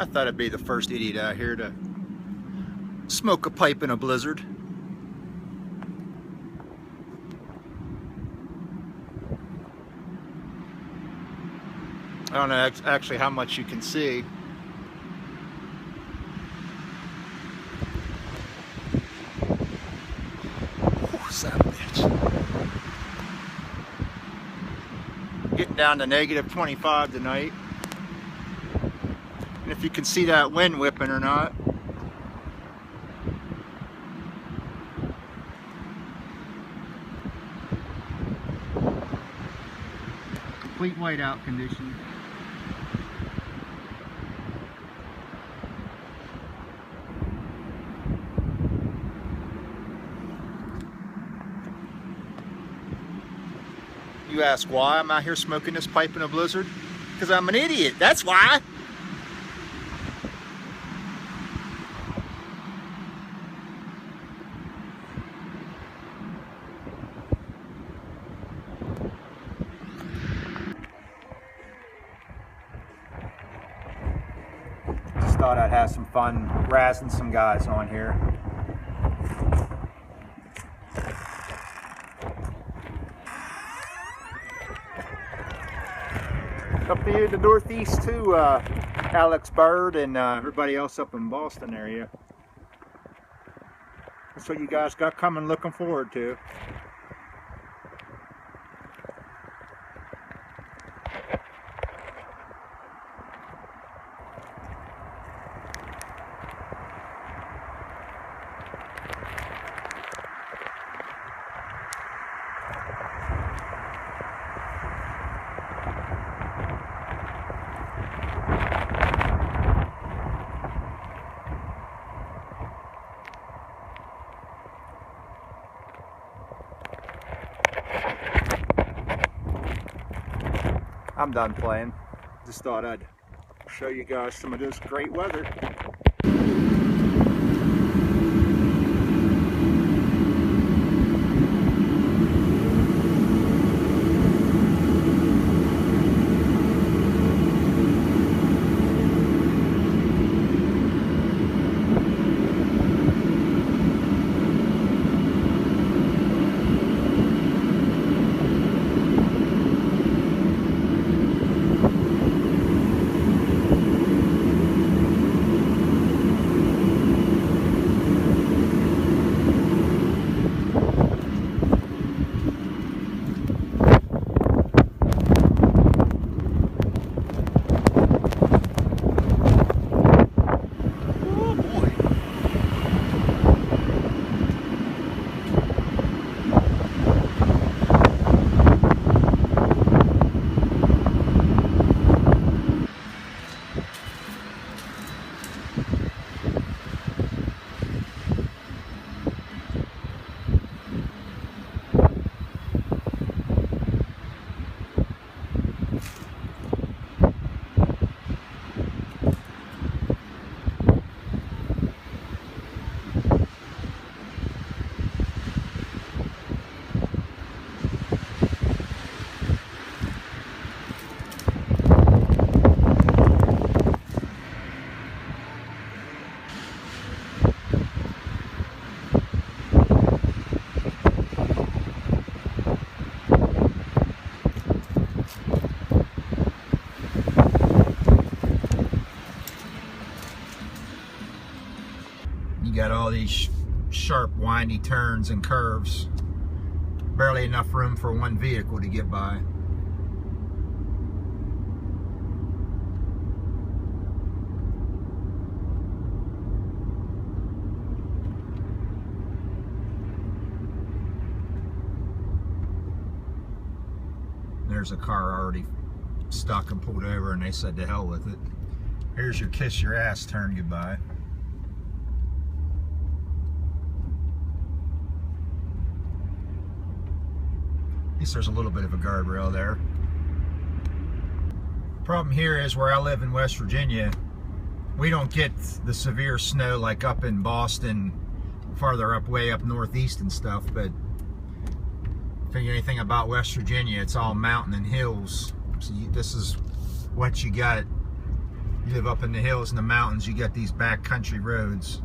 I thought I'd be the first idiot out here to smoke a pipe in a blizzard. I don't know actually how much you can see. Oh, son of a bitch. Getting down to -25 tonight. And if you can see that wind whipping or not. Complete whiteout condition. You ask why I'm out here smoking this pipe in a blizzard? Because I'm an idiot, that's why! Just thought I'd have some fun razzing some guys on here. Up here to the northeast too, Alex Bird and everybody else up in Boston area. That's what you guys got coming, looking forward to. I'm done playing. Just thought I'd show you guys some of this great weather. You got all these sharp, windy turns and curves. Barely enough room for one vehicle to get by. There's a car already stuck and pulled over, and they said to hell with it. Here's your kiss your ass turn goodbye. At least there's a little bit of a guardrail there. Problem here is where I live in West Virginia, we don't get the severe snow like up in Boston, farther up, way up northeast and stuff, but if you know anything about West Virginia, it's all mountain and hills. So this is what you got You live up in the hills and the mountains, you got these back country roads.